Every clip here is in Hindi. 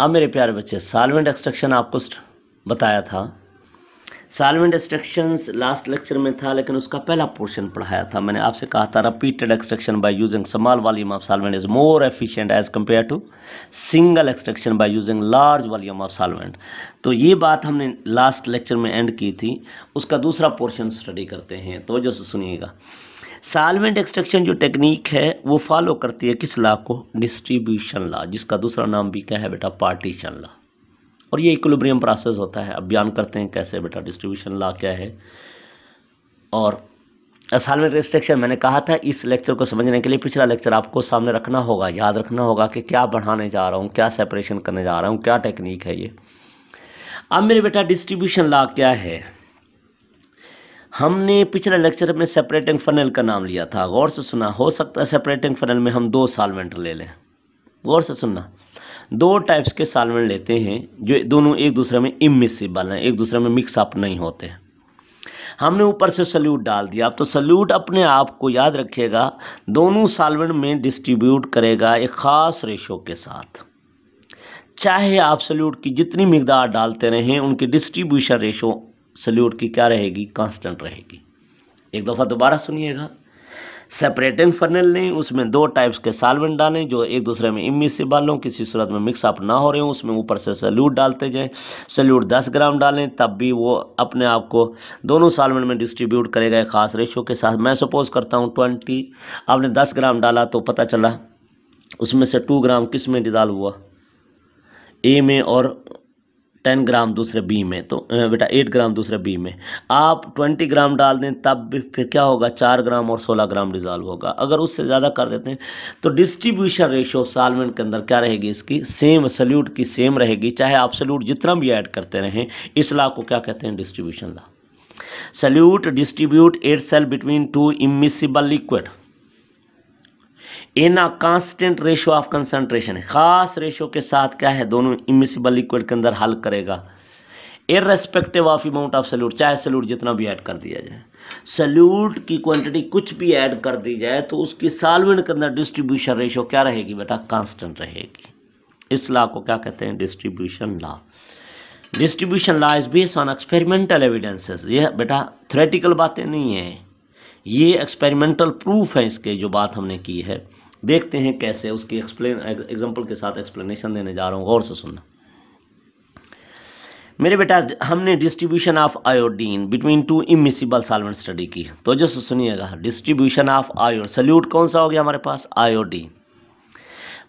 अब मेरे प्यारे बच्चे, सॉल्वेंट एक्सट्रैक्शन आपको बताया था। सॉल्वेंट एक्सट्रैक्शंस लास्ट लेक्चर में था, लेकिन उसका पहला पोर्शन पढ़ाया था। मैंने आपसे कहा था repeated extraction by using small volume of solvent is more efficient as compare to single extraction by using large volume of solvent. तो ये बात हमने लास्ट लेक्चर में एंड की थी। उसका दूसरा पोर्शन स्टडी करते हैं, तो जो सुनिएगा। सॉल्वेंट एक्सट्रैक्शन जो टेक्निक है वो फॉलो करती है किस लॉ को? डिस्ट्रीब्यूशन लॉ, जिसका दूसरा नाम भी क्या है बेटा? Partition law. और ये इक्विलिब्रियम प्रोसेस होता है। अब बयान करते हैं कैसे बेटा, डिस्ट्रीब्यूशन लॉ क्या है। और सॉल्वेंट एक्सट्रैक्शन मैंने कहा था, इस लेक्चर को समझने के लिए पिछला लेक्चर आपको सामने रखना होगा, याद रखना होगा कि क्या बढ़ाने जा रहा हूँ, क्या सेपरेशन करने जा रहा हूँ, क्या टेक्निक है ये। अब मेरे बेटा डिस्ट्रीब्यूशन लॉ क्या है? हमने पिछले लेक्चर में सेपरेटिंग फनल का नाम लिया था। गौर से सुना। हो सकता है सेपरेटिंग फनल में हम दो सॉल्वेंट ले लें। गौर से सुनना, दो टाइप्स के सॉल्वेंट लेते हैं जो दोनों एक दूसरे में इमिसिबल हैं, एक दूसरे में मिक्स अप नहीं होते। हमने ऊपर से सल्यूट डाल दिया। अब तो सल्यूट अपने आप को याद रखिएगा, दोनों सॉल्वेंट में डिस्ट्रीब्यूट करेगा एक ख़ास रेशो के साथ। चाहे आप सल्यूट की जितनी मिकदार डालते रहें, उनकी डिस्ट्रीब्यूशन रेशो सल्यूट की क्या रहेगी? कांस्टेंट रहेगी। एक दफ़ा दोबारा सुनिएगा। सेपरेटिंग फनल ने उसमें दो टाइप्स के सॉल्वेंट डालें जो एक दूसरे में इमिसिबल हों, किसी सूरत में मिक्स अप ना हो रहे हों, उसमें ऊपर से सल्यूट डालते जाएं। सल्यूट 10 ग्राम डालें तब भी वो अपने आप को दोनों सॉल्वेंट में डिस्ट्रीब्यूट करेगा एक ख़ास रेशो के साथ। मैं सपोज करता हूँ 20, आपने 10 ग्राम डाला तो पता चला उसमें से 2 ग्राम किस में डिज़ाल्व हुआ? ए में, और 10 ग्राम दूसरे बी में। तो बेटा 8 ग्राम दूसरे बी में। आप 20 ग्राम डाल दें तब भी फिर क्या होगा? 4 ग्राम और 16 ग्राम डिज़ॉल्व होगा। अगर उससे ज़्यादा कर देते हैं तो डिस्ट्रीब्यूशन रेशो सॉल्वेंट के अंदर क्या रहेगी? इसकी सेम, सल्यूट की सेम रहेगी, चाहे आप सल्यूट जितना भी ऐड करते रहें। इस लॉ को क्या कहते हैं? Distribution law. Solute distribute itself between two immiscible liquid in a constant ratio of concentration. खास रेशो के साथ क्या है? दोनों इमिसिबल लिक्विड के अंदर हल करेगा irrespective of amount of solute, चाहे सल्यूट जितना भी ऐड कर दिया जाए। सल्यूट की क्वांटिटी कुछ भी ऐड कर दी जाए तो उसकी सॉल्वेंट के अंदर डिस्ट्रीब्यूशन रेशो क्या रहेगी बेटा? कांस्टेंट रहेगी। इस लॉ को क्या कहते हैं? Distribution law. Distribution law is based on experimental evidences. ये बेटा थ्योरेटिकल बातें नहीं है, ये एक्सपेरिमेंटल प्रूफ है इसके, जो बात हमने की है। देखते हैं कैसे, उसकी एग्जांपल के साथ एक्सप्लेनेशन देने जा रहा हूँ। गौर से सुनना मेरे बेटा। हमने distribution of iodine between two immiscible solvent study की, तो जो सुनिएगा। डिस्ट्रीब्यूशन ऑफ आयोडीन, सल्यूट कौन सा हो गया हमारे पास? आयोडीन।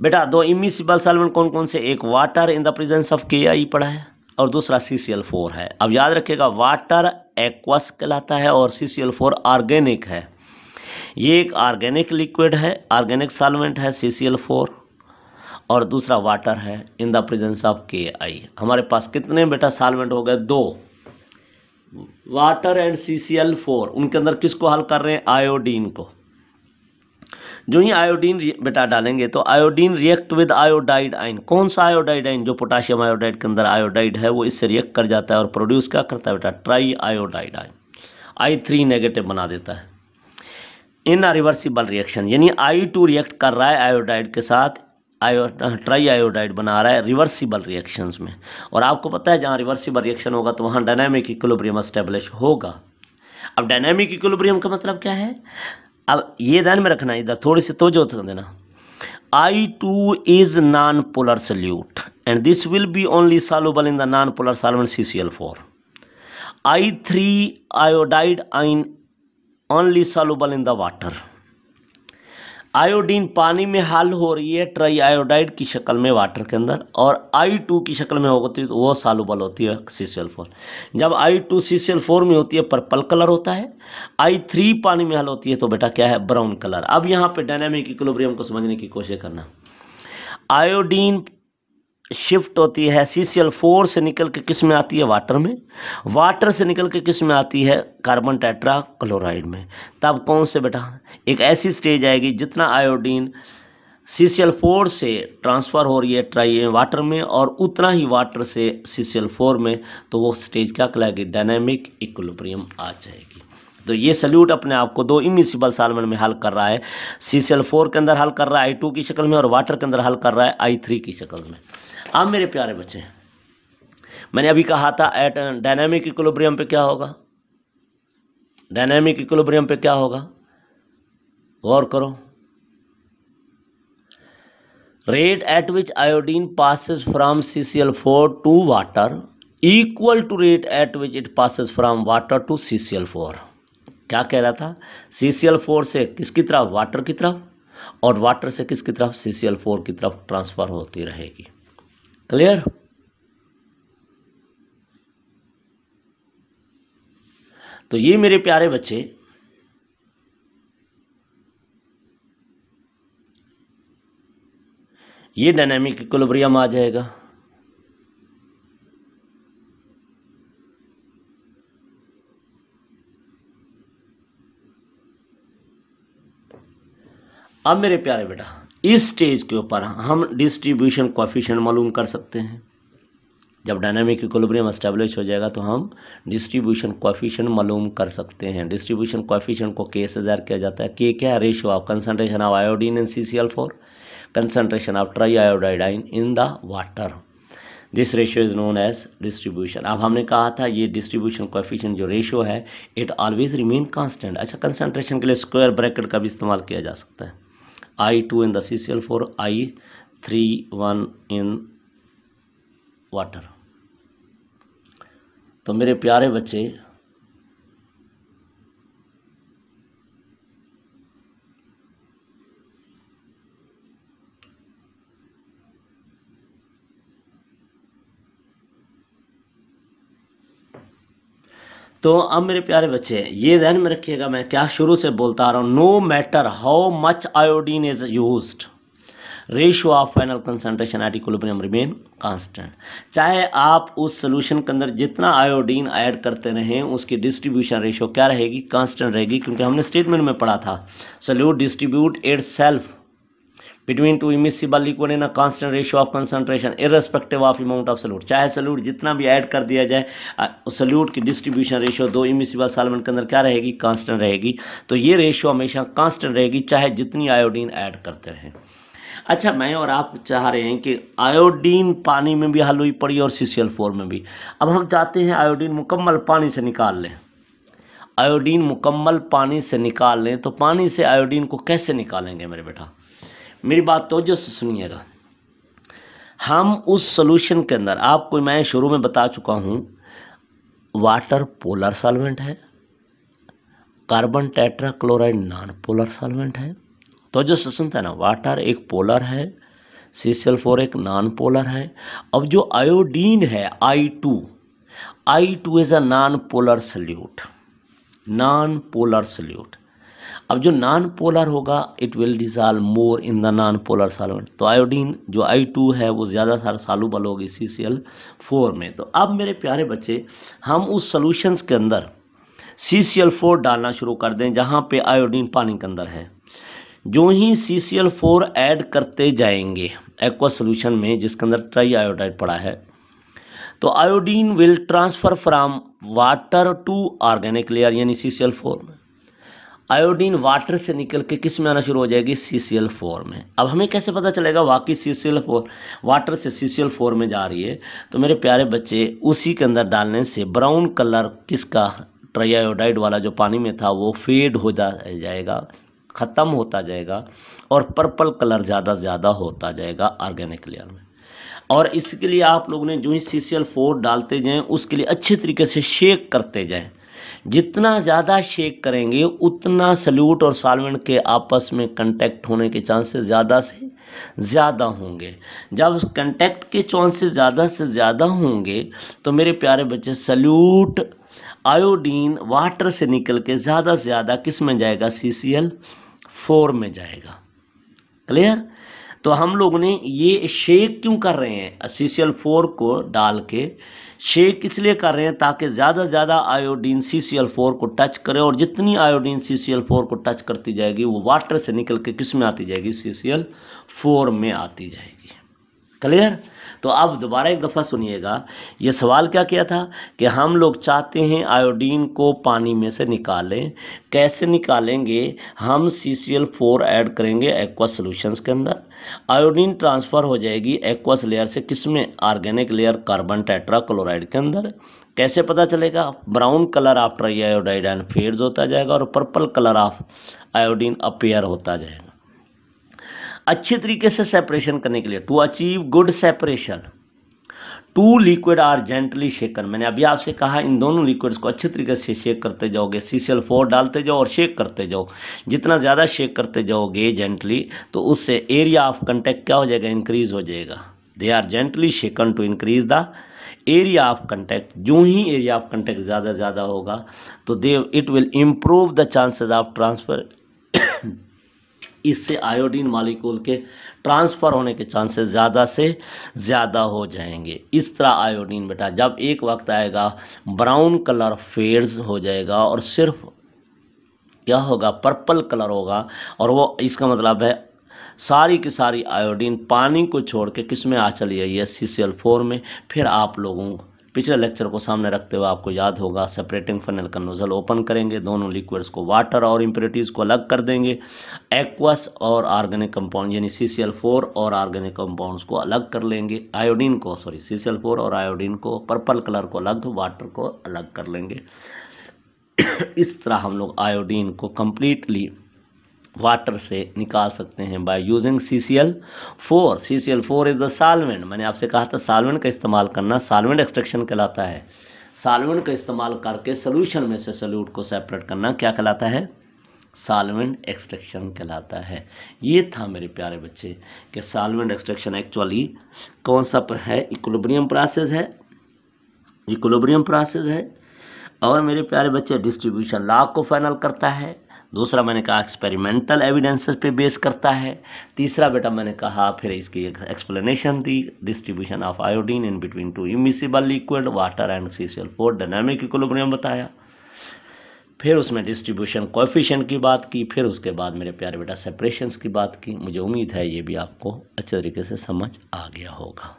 बेटा दो इमिसिबल सॉल्वेंट कौन कौन से? एक water in the presence of KI पढ़ा है, और दूसरा CCl4 है। अब याद रखिएगा, वाटर एक्वस कहलाता है और CCl4 ऑर्गेनिक है। ये एक ऑर्गेनिक लिक्विड है, ऑर्गेनिक सॉल्वेंट है CCl4, और दूसरा वाटर है in the presence of KI। हमारे पास कितने बेटा सॉल्वेंट हो गए? दो, वाटर एंड CCl4। उनके अंदर किसको हल कर रहे हैं? आयोडीन को। जो ही आयोडीन बेटा डालेंगे तो iodine react with iodide ion. कौन सा आयोडाइड आयन? जो पोटाशियम आयोडाइड के अंदर आयोडाइड है वो इससे रिएक्ट कर जाता है और प्रोड्यूस क्या करता है बेटा? Try iodide ion, I3 negative बना देता है इन अ रिवर्सिबल रिएक्शन। यानी I2 रिएक्ट कर रहा है आयोडाइड के साथ, ट्राई आयोडाइड बना रहा है रिवर्सिबल रिएक्शंस में। और आपको पता है जहाँ रिवर्सिबल रिएक्शन होगा तो वहाँ डायनामिक इक्विलिब्रियम एस्टेब्लिश होगा। अब डायनामिक इक्विलिब्रियम का मतलब क्या है? अब ये ध्यान में रखना, इधर थोड़ी सी तवज्जो देना। I2 is non polar solute and this will be only soluble in the non polar solvent CCl4। I3 iodide ion only soluble in the water. Iodine पानी में हल हो रही है ट्राई आयोडाइड की शक्ल में वाटर के अंदर, और I2 की शक्ल में होती है तो वो सॉल्युबल होती है CCl4। जब I2 CCl4 में होती है पर्पल कलर होता है, I3 पानी में हल होती है तो बेटा क्या है? Brown colour. अब यहाँ पे डायनामिक इक्विलिब्रियम को समझने की कोशिश करना। आयोडीन शिफ्ट होती है CCl4 से निकल के किस में आती है? वाटर में। वाटर से निकल के किस में आती है? कार्बन टेट्रा क्लोराइड में। तब कौन से बेटा? एक ऐसी स्टेज आएगी जितना आयोडीन CCl4 से ट्रांसफ़र हो रही है ट्राई वाटर में और उतना ही वाटर से CCl4 में, तो वो स्टेज क्या कहलाएगी? डायनामिक इक्विलिब्रियम आ जाएगी। तो ये सल्यूट अपने आप को दो इमिसिबल सॉल्वेंट में हल कर रहा है। CCl4 के अंदर हल कर रहा है I2 की शक्ल में, और वाटर के अंदर हल कर रहा है I3 की शक्ल में। अब मेरे प्यारे बच्चे, मैंने अभी कहा था एट डायनामिक इक्विलिब्रियम पे क्या होगा, डायनामिक इक्विलिब्रियम पे क्या होगा, गौर करो। Rate at which iodine passes from CCl4 to water equal to rate at which it passes from water to CCl4। क्या कह रहा था, CCl4 से किसकी तरफ, वाटर की तरफ, और वाटर से किसकी तरफ, CCl4 की तरफ ट्रांसफर होती रहेगी। क्लियर। तो ये मेरे प्यारे बच्चे ये डायनामिक इक्विलिब्रियम आ जाएगा। अब मेरे प्यारे बेटा, इस स्टेज के ऊपर हम डिस्ट्रीब्यूशन कोएफिशिएंट मालूम कर सकते हैं। जब डायनामिक इक्विलिब्रियम एस्टेब्लिश हो जाएगा तो हम डिस्ट्रीब्यूशन कोएफिशिएंट मालूम कर सकते हैं। डिस्ट्रीब्यूशन कोएफिशिएंट को K से ज़ाहिर किया जाता है। K क्या है, ratio of concentration of iodine in CCl4 concentration of triiodide in the water. This ratio is known as distribution. अब हमने कहा था ये डिस्ट्रीब्यूशन कोएफिशिएंट जो रेशियो है इट ऑलवेज रिमेन कांस्टेंट। अच्छा, कंसंट्रेशन के लिए स्क्वायर ब्रैकेट का भी इस्तेमाल किया जा सकता है। I2 in the CCl4, I3 in water. तो मेरे प्यारे बच्चे, तो अब मेरे प्यारे बच्चे ये ध्यान में रखिएगा, मैं क्या शुरू से बोलता आ रहा हूँ, no matter how much iodine is used ratio of final concentration at equilibrium remain constant. चाहे आप उस सोल्यूशन के अंदर जितना आयोडीन ऐड करते रहें उसकी डिस्ट्रीब्यूशन रेशियो क्या रहेगी, कांस्टेंट रहेगी, क्योंकि हमने स्टेटमेंट में पढ़ा था solute distribute itself between two immiscible liquid in a constant ratio of concentration irrespective of amount of solute. चाहे सोल्यूट जितना भी ऐड कर दिया जाए, सोल्यूट की डिस्ट्रीब्यूशन रेशियो दो इमिसिबल सॉल्वेंट के अंदर क्या रहेगी, कांस्टेंट रहेगी। तो ये रेशियो हमेशा कांस्टेंट रहेगी चाहे जितनी आयोडीन ऐड करते रहें। अच्छा, मैं और आप चाह रहे हैं कि आयोडीन पानी में भी हल हुई पड़ी और CCl4 में भी। अब हम चाहते हैं आयोडीन मुकम्मल पानी से निकाल लें, आयोडीन मुकम्मल पानी से निकाल लें। तो पानी से आयोडीन को कैसे निकालेंगे मेरे बेटा, मेरी बात तो जो सुनिएगा। हम उस सॉल्यूशन के अंदर, आपको मैं शुरू में बता चुका हूँ, वाटर पोलर सॉल्वेंट है, carbon tetrachloride non polar solvent है। तो जो सुनता है ना, वाटर एक पोलर है, CCl4 एक नॉन पोलर है। अब जो आयोडीन है I2 is a non polar solute, non polar solute. अब जो नॉन पोलर होगा it will dissolve more in the non polar solvent. तो आयोडीन जो I2 है वो ज़्यादा सारा सॉल्युबल होगी CCl4 में। तो अब मेरे प्यारे बच्चे, हम उस सॉल्यूशंस के अंदर CCl4 डालना शुरू कर दें जहाँ पे आयोडीन पानी के अंदर है। जो ही CCl4 ऐड करते जाएंगे एक्वा सोल्यूशन में जिसके अंदर ट्राईआयोडाइड पड़ा है, तो iodine will transfer from water to organic layer यानी CCl4 में। आयोडीन वाटर से निकल के किस में आना शुरू हो जाएगी, CCl4 में। अब हमें कैसे पता चलेगा वाकई CCl4 वाटर से CCl4 में जा रही है। तो मेरे प्यारे बच्चे, उसी के अंदर डालने से ब्राउन कलर किसका, ट्राईआयोडाइड वाला जो पानी में था वो फेड हो जाएगा, ख़त्म होता जाएगा, और पर्पल कलर ज़्यादा से ज़्यादा होता जाएगा ऑर्गेनिक लेयर में। और इसके लिए आप लोगों ने जो ही CCl4 डालते जाएं उसके लिए अच्छे तरीके से शेक करते जाएं। जितना ज़्यादा शेक करेंगे उतना सल्यूट और सॉल्वेंट के आपस में कांटेक्ट होने के चांसेस ज़्यादा से ज़्यादा होंगे। जब कांटेक्ट के चांसेस ज़्यादा से ज़्यादा होंगे तो मेरे प्यारे बच्चे, सल्यूट आयोडीन वाटर से निकल के ज़्यादा से ज़्यादा किस में जाएगा, CCl4 में जाएगा। क्लियर। तो हम लोग ने ये शेक क्यों कर रहे हैं, CCl4 को डाल के शेक इसलिए कर रहे हैं ताकि ज़्यादा से ज़्यादा आयोडीन CCl4 को टच करे, और जितनी आयोडीन CCl4 को टच करती जाएगी वो वाटर से निकल के किस में आती जाएगी, CCl4 में आती जाएगी। क्लियर। तो अब दोबारा एक दफ़ा सुनिएगा, ये सवाल क्या किया था कि हम लोग चाहते हैं आयोडीन को पानी में से निकालें। कैसे निकालेंगे? हम CCl4 ऐड करेंगे एक्वस सॉल्यूशंस के अंदर। आयोडीन ट्रांसफ़र हो जाएगी एक्वस लेयर से किस में? ऑर्गेनिक लेयर कार्बन टेट्राक्लोराइड के अंदर। कैसे पता चलेगा? Brown colour after iodide and fades होता जाएगा और purple colour of iodine appear होता जाएगा। अच्छे तरीके से सेपरेशन करने के लिए, to achieve good separation, two liquid are gently shaken. मैंने अभी आपसे कहा इन दोनों लिक्विड्स को अच्छे तरीके से शेक करते जाओगे, CCl4 डालते जाओ और शेक करते जाओ। जितना ज़्यादा शेक करते जाओगे जेंटली, तो उससे एरिया ऑफ कंटेक्ट क्या हो जाएगा? इंक्रीज हो जाएगा। They are gently shaken to increase the area of contact. जो ही एरिया ऑफ कंटेक्ट ज़्यादा होगा तो they it will improve the chances of transfer. इससे आयोडीन मॉलिक्यूल के ट्रांसफ़र होने के चांसेस ज़्यादा से ज़्यादा हो जाएंगे। इस तरह आयोडीन बेटा जब एक वक्त आएगा ब्राउन कलर फेड्स हो जाएगा और सिर्फ क्या होगा? पर्पल कलर होगा। और वो इसका मतलब है सारी की सारी आयोडीन पानी को छोड़ के किस में आ चली आई है? CCl4 में। फिर आप लोगों पिछले लेक्चर को सामने रखते हुए आपको याद होगा सेपरेटिंग फनल का नोजल ओपन करेंगे, दोनों लिक्विड्स को वाटर और इम्प्योरिटीज़ को अलग कर देंगे, एक्वस और ऑर्गेनिक कंपाउंड यानी CCl4 और ऑर्गेनिक कंपाउंड्स को अलग कर लेंगे, आयोडीन को CCl4 और आयोडीन को पर्पल कलर को अलग, वाटर को अलग कर लेंगे। इस तरह हम लोग आयोडीन को कम्प्लीटली वाटर से निकाल सकते हैं by using CCl4। CCl4 is the solvent. मैंने आपसे कहा था सॉल्वेंट का इस्तेमाल करना सॉल्वेंट एक्सट्रैक्शन कहलाता है। सॉल्वेंट का इस्तेमाल करके सोल्यूशन में से सोल्यूट को सेपरेट करना क्या कहलाता है? सॉल्वेंट एक्सट्रैक्शन कहलाता है। ये था मेरे प्यारे बच्चे कि सॉल्वेंट एक्सट्रैक्शन एक्चुअली कौन सा है? इक्विलिब्रियम प्रोसेस है, इक्विलिब्रियम प्रोसेस है। और मेरे प्यारे बच्चे डिस्ट्रीब्यूशन लॉ को फाइनल करता है। दूसरा मैंने कहा एक्सपेरिमेंटल एविडेंसेस पे बेस करता है। तीसरा बेटा मैंने कहा फिर इसकी एक explanation the, distribution of iodine in between two immiscible liquid water and CCl4 dynamic equilibrium बताया। फिर उसमें डिस्ट्रीब्यूशन कोएफिशिएंट की बात की। फिर उसके बाद मेरे प्यारे बेटा सेपरेशंस की बात की। मुझे उम्मीद है ये भी आपको अच्छे तरीके से समझ आ गया होगा।